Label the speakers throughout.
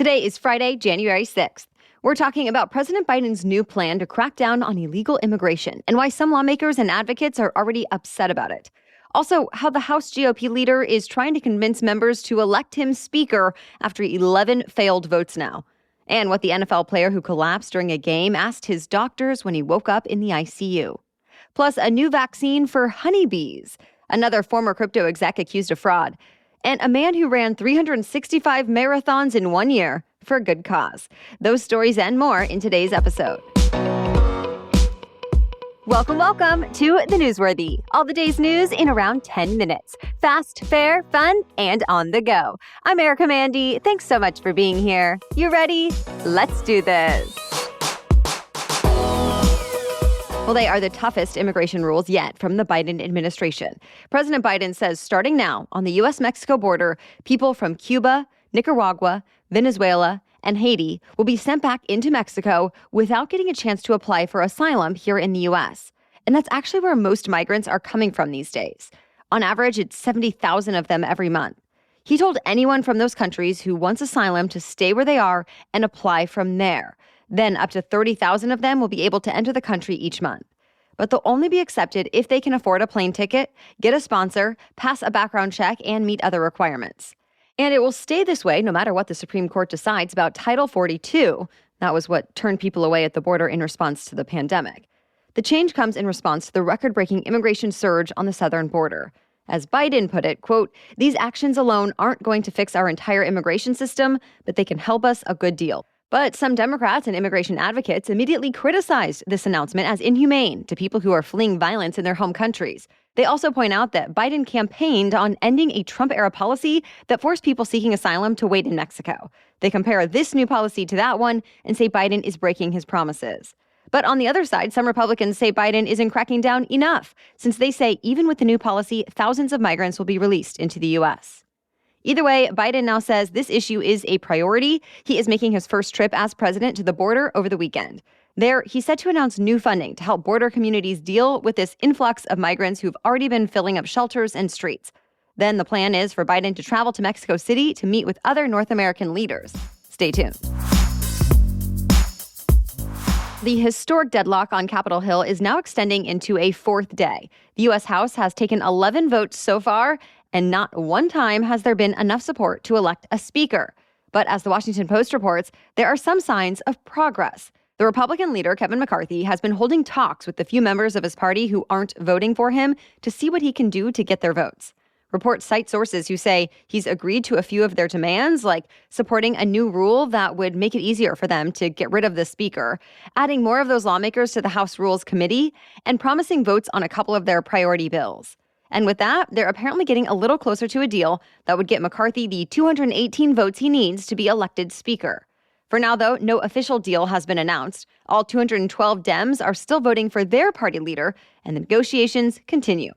Speaker 1: Today is Friday, January 6th. We're talking about President Biden's new plan to crack down on illegal immigration and why some lawmakers and advocates are already upset about it. Also, how the House GOP leader is trying to convince members to elect him speaker after 11 failed votes now. And what the NFL player who collapsed during a game asked his doctors when he woke up in the ICU. Plus, a new vaccine for honeybees, another former crypto exec accused of fraud, and a man who ran 365 marathons in 1 year for a good cause. Those stories and more in today's episode. Welcome to The Newsworthy. All the day's news in around 10 minutes. Fast, fair, fun, and on the go. I'm Erica Mandy. Thanks so much for being here. You ready? Let's do this. Well, they are the toughest immigration rules yet from the Biden administration. President Biden says starting now on the U.S.-Mexico border, people from Cuba, Nicaragua, Venezuela, and Haiti will be sent back into Mexico without getting a chance to apply for asylum here in the U.S. And that's actually where most migrants are coming from these days. On average, it's 70,000 of them every month. He told anyone from those countries who wants asylum to stay where they are and apply from there. Then up to 30,000 of them will be able to enter the country each month. But they'll only be accepted if they can afford a plane ticket, get a sponsor, pass a background check, and meet other requirements. And it will stay this way no matter what the Supreme Court decides about Title 42. That was what turned people away at the border in response to the pandemic. The change comes in response to the record-breaking immigration surge on the southern border. As Biden put it, quote, "These actions alone aren't going to fix our entire immigration system, but they can help us a good deal." But some Democrats and immigration advocates immediately criticized this announcement as inhumane to people who are fleeing violence in their home countries. They also point out that Biden campaigned on ending a Trump-era policy that forced people seeking asylum to wait in Mexico. They compare this new policy to that one and say Biden is breaking his promises. But on the other side, some Republicans say Biden isn't cracking down enough, since they say even with the new policy, thousands of migrants will be released into the U.S. Either way, Biden now says this issue is a priority. He is making his first trip as president to the border over the weekend. There, he's set to announce new funding to help border communities deal with this influx of migrants who've already been filling up shelters and streets. Then the plan is for Biden to travel to Mexico City to meet with other North American leaders. Stay tuned. The historic deadlock on Capitol Hill is now extending into a fourth day. The U.S. House has taken 11 votes so far, and not one time has there been enough support to elect a speaker. But as the Washington Post reports, there are some signs of progress. The Republican leader, Kevin McCarthy, has been holding talks with the few members of his party who aren't voting for him to see what he can do to get their votes. Reports cite sources who say he's agreed to a few of their demands, like supporting a new rule that would make it easier for them to get rid of the speaker, adding more of those lawmakers to the House Rules Committee, and promising votes on a couple of their priority bills. And with that, they're apparently getting a little closer to a deal that would get McCarthy the 218 votes he needs to be elected speaker. For now, though, no official deal has been announced. All 212 Dems are still voting for their party leader, and the negotiations continue.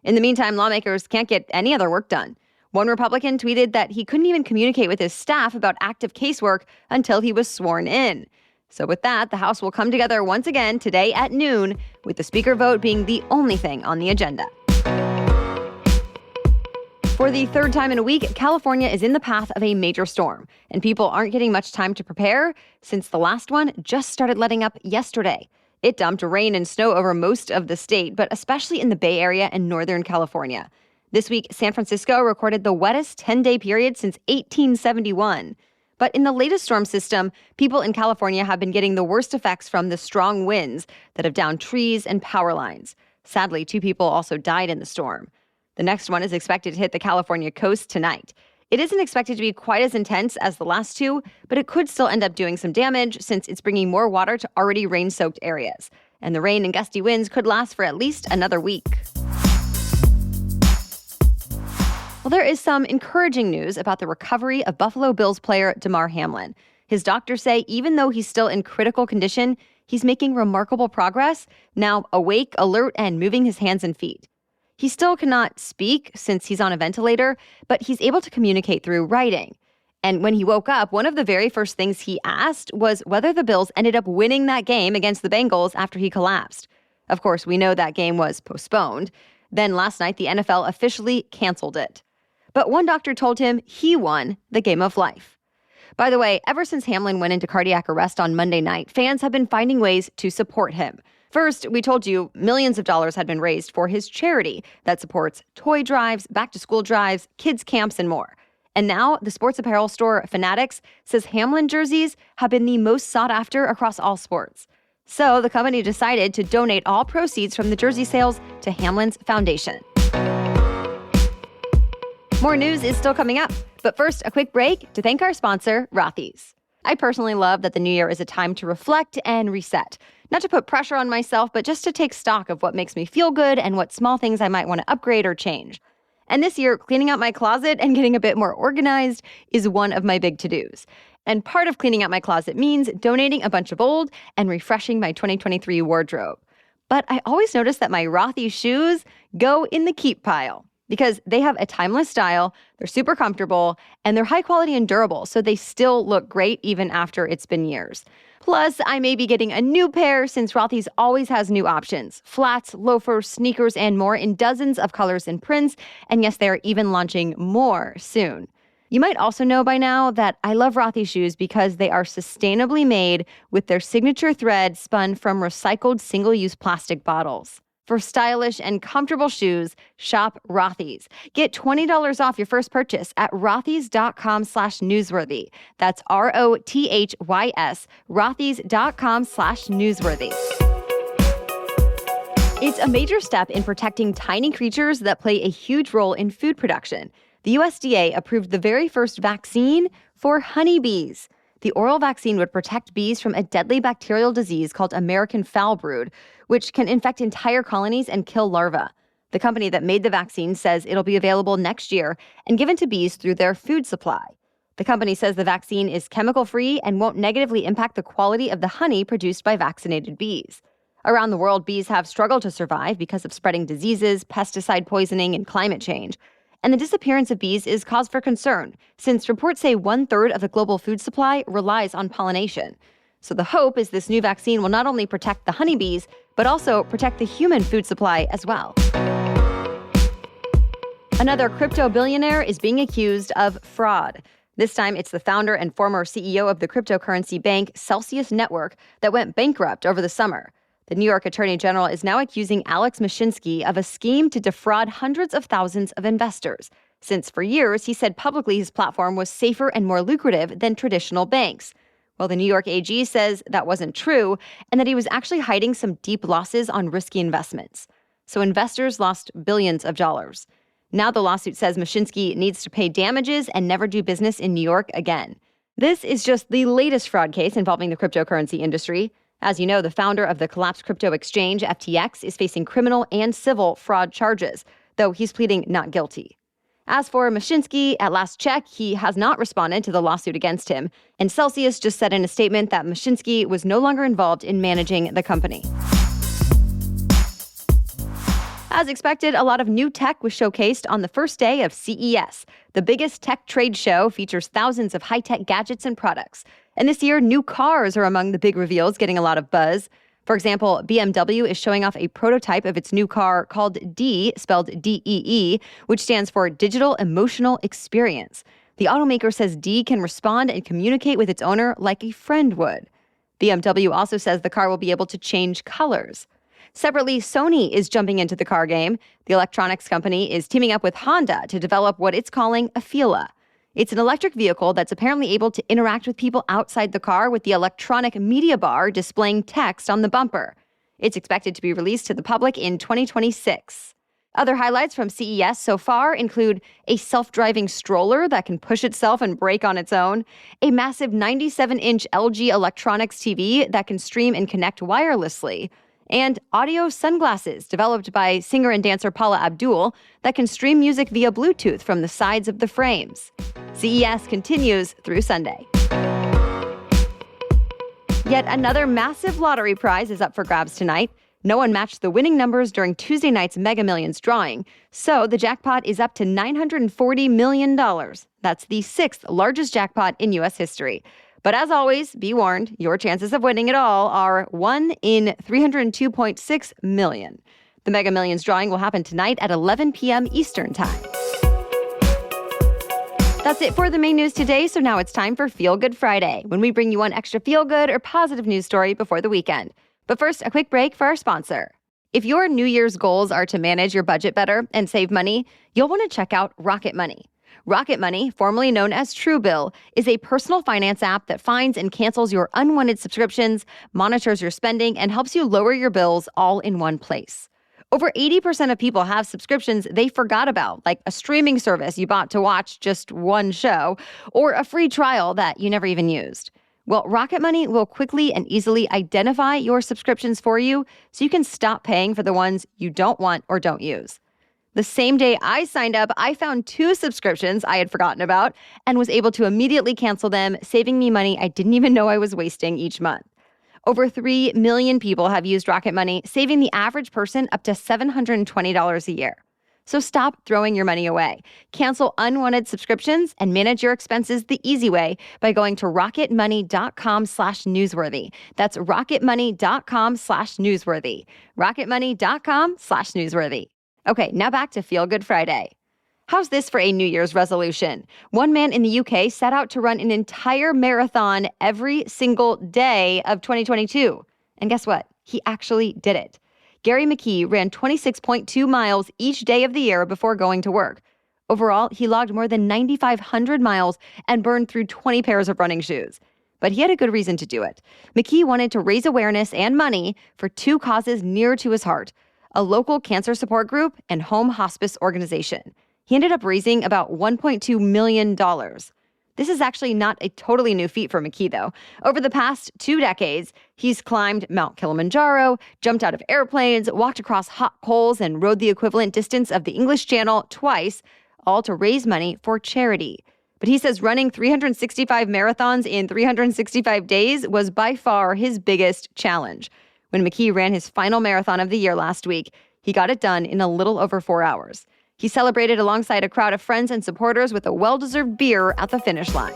Speaker 1: In the meantime, lawmakers can't get any other work done. One Republican tweeted that he couldn't even communicate with his staff about active casework until he was sworn in. So with that, the House will come together once again today at noon, with the speaker vote being the only thing on the agenda. For the third time in a week, California is in the path of a major storm, and people aren't getting much time to prepare since the last one just started letting up yesterday. It dumped rain and snow over most of the state, but especially in the Bay Area and Northern California. This week, San Francisco recorded the wettest 10-day period since 1871. But in the latest storm system, people in California have been getting the worst effects from the strong winds that have downed trees and power lines. Sadly, 2 people also died in the storm. The next one is expected to hit the California coast tonight. It isn't expected to be quite as intense as the last 2, but it could still end up doing some damage since it's bringing more water to already rain-soaked areas. And the rain and gusty winds could last for at least another week. Well, there is some encouraging news about the recovery of Buffalo Bills player Damar Hamlin. His doctors say even though he's still in critical condition, he's making remarkable progress, now awake, alert, and moving his hands and feet. He still cannot speak since he's on a ventilator, but he's able to communicate through writing. And when he woke up, one of the very first things he asked was whether the Bills ended up winning that game against the Bengals after he collapsed. Of course, we know that game was postponed. Then last night, the NFL officially canceled it. But one doctor told him he won the game of life. By the way, ever since Hamlin went into cardiac arrest on Monday night, fans have been finding ways to support him. First, we told you millions of dollars had been raised for his charity that supports toy drives, back-to-school drives, kids' camps, and more. And now, the sports apparel store Fanatics says Hamlin jerseys have been the most sought after across all sports. So the company decided to donate all proceeds from the jersey sales to Hamlin's foundation. More news is still coming up, but first, a quick break to thank our sponsor, Rothy's. I personally love that the new year is a time to reflect and reset. Not to put pressure on myself, but just to take stock of what makes me feel good and what small things I might want to upgrade or change. And this year, cleaning out my closet and getting a bit more organized is one of my big to-dos. And part of cleaning out my closet means donating a bunch of old and refreshing my 2023 wardrobe. But I always notice that my Rothy's shoes go in the keep pile because they have a timeless style, they're super comfortable, and they're high quality and durable, so they still look great even after it's been years. Plus, I may be getting a new pair since Rothy's always has new options. Flats, loafers, sneakers, and more in dozens of colors and prints. And yes, they are even launching more soon. You might also know by now that I love Rothy's shoes because they are sustainably made with their signature thread spun from recycled single-use plastic bottles. For stylish and comfortable shoes, shop Rothy's. Get $20 off your first purchase at rothys.com/newsworthy. That's ROTHYS, rothys.com/newsworthy. It's a major step in protecting tiny creatures that play a huge role in food production. The USDA approved the very first vaccine for honeybees. The oral vaccine would protect bees from a deadly bacterial disease called American foul brood, which can infect entire colonies and kill larvae. The company that made the vaccine says it'll be available next year and given to bees through their food supply. The company says the vaccine is chemical-free and won't negatively impact the quality of the honey produced by vaccinated bees. Around the world, bees have struggled to survive because of spreading diseases, pesticide poisoning, and climate change. And the disappearance of bees is cause for concern, since reports say 1/3 of the global food supply relies on pollination. So the hope is this new vaccine will not only protect the honeybees, but also protect the human food supply as well. Another crypto billionaire is being accused of fraud. This time, it's the founder and former CEO of the cryptocurrency bank Celsius Network that went bankrupt over the summer. The New York Attorney General is now accusing Alex Mashinsky of a scheme to defraud hundreds of thousands of investors, since for years he said publicly his platform was safer and more lucrative than traditional banks. Well, the New York AG says that wasn't true and that he was actually hiding some deep losses on risky investments. So investors lost billions of dollars. Now the lawsuit says Mashinsky needs to pay damages and never do business in New York again. This is just the latest fraud case involving the cryptocurrency industry. As you know, the founder of the collapsed crypto exchange, FTX, is facing criminal and civil fraud charges, though he's pleading not guilty. As for Mashinsky, at last check, he has not responded to the lawsuit against him, and Celsius just said in a statement that Mashinsky was no longer involved in managing the company. As expected, a lot of new tech was showcased on the first day of CES. The biggest tech trade show features thousands of high-tech gadgets and products. And this year, new cars are among the big reveals getting a lot of buzz. For example, BMW is showing off a prototype of its new car called D, spelled D-E-E, which stands for Digital Emotional Experience. The automaker says D can respond and communicate with its owner like a friend would. BMW also says the car will be able to change colors. Separately, Sony is jumping into the car game. The electronics company is teaming up with Honda to develop what it's calling a Fila. It's an electric vehicle that's apparently able to interact with people outside the car with the electronic media bar displaying text on the bumper. It's expected to be released to the public in 2026. Other highlights from CES so far include a self-driving stroller that can push itself and brake on its own, a massive 97-inch LG Electronics TV that can stream and connect wirelessly, and audio sunglasses developed by singer and dancer Paula Abdul that can stream music via Bluetooth from the sides of the frames. CES continues through Sunday. Yet another massive lottery prize is up for grabs tonight. No one matched the winning numbers during Tuesday night's Mega Millions drawing, so the jackpot is up to $940 million. That's the 6th largest jackpot in U.S. history. But as always, be warned, your chances of winning it all are 1 in 302.6 million. The Mega Millions drawing will happen tonight at 11 p.m. Eastern Time. That's it for the main news today, so now it's time for Feel Good Friday, when we bring you one extra feel-good or positive news story before the weekend. But first, a quick break for our sponsor. If your New Year's goals are to manage your budget better and save money, you'll want to check out Rocket Money. Rocket Money, formerly known as Truebill, is a personal finance app that finds and cancels your unwanted subscriptions, monitors your spending, and helps you lower your bills all in one place. Over 80% of people have subscriptions they forgot about, like a streaming service you bought to watch just one show, or a free trial that you never even used. Well, Rocket Money will quickly and easily identify your subscriptions for you so you can stop paying for the ones you don't want or don't use. The same day I signed up, I found 2 subscriptions I had forgotten about and was able to immediately cancel them, saving me money I didn't even know I was wasting each month. Over 3 million people have used Rocket Money, saving the average person up to $720 a year. So stop throwing your money away. Cancel unwanted subscriptions and manage your expenses the easy way by going to rocketmoney.com/newsworthy. That's rocketmoney.com/newsworthy. rocketmoney.com/newsworthy. Okay, now back to Feel Good Friday. How's this for a New Year's resolution? One man in the UK set out to run an entire marathon every single day of 2022. And guess what? He actually did it. Gary McKee ran 26.2 miles each day of the year before going to work. Overall, he logged more than 9,500 miles and burned through 20 pairs of running shoes. But he had a good reason to do it. McKee wanted to raise awareness and money for 2 causes near to his heart: a local cancer support group and home hospice organization. He ended up raising about $1.2 million. This is actually not a totally new feat for McKee, though. Over the past 2 decades, he's climbed Mount Kilimanjaro, jumped out of airplanes, walked across hot coals, and rode the equivalent distance of the English Channel twice, all to raise money for charity. But he says running 365 marathons in 365 days was by far his biggest challenge. When McKee ran his final marathon of the year last week, he got it done in a little over 4 hours. He celebrated alongside a crowd of friends and supporters with a well-deserved beer at the finish line.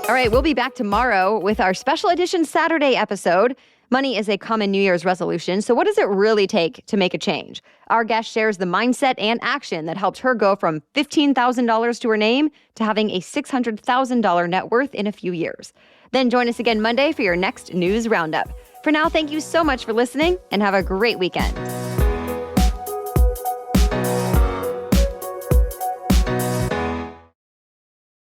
Speaker 1: All right, we'll be back tomorrow with our special edition Saturday episode. Money is a common New Year's resolution, so what does it really take to make a change? Our guest shares the mindset and action that helped her go from $15,000 to her name to having a $600,000 net worth in a few years. Then join us again Monday for your next news roundup. For now, thank you so much for listening and have a great weekend.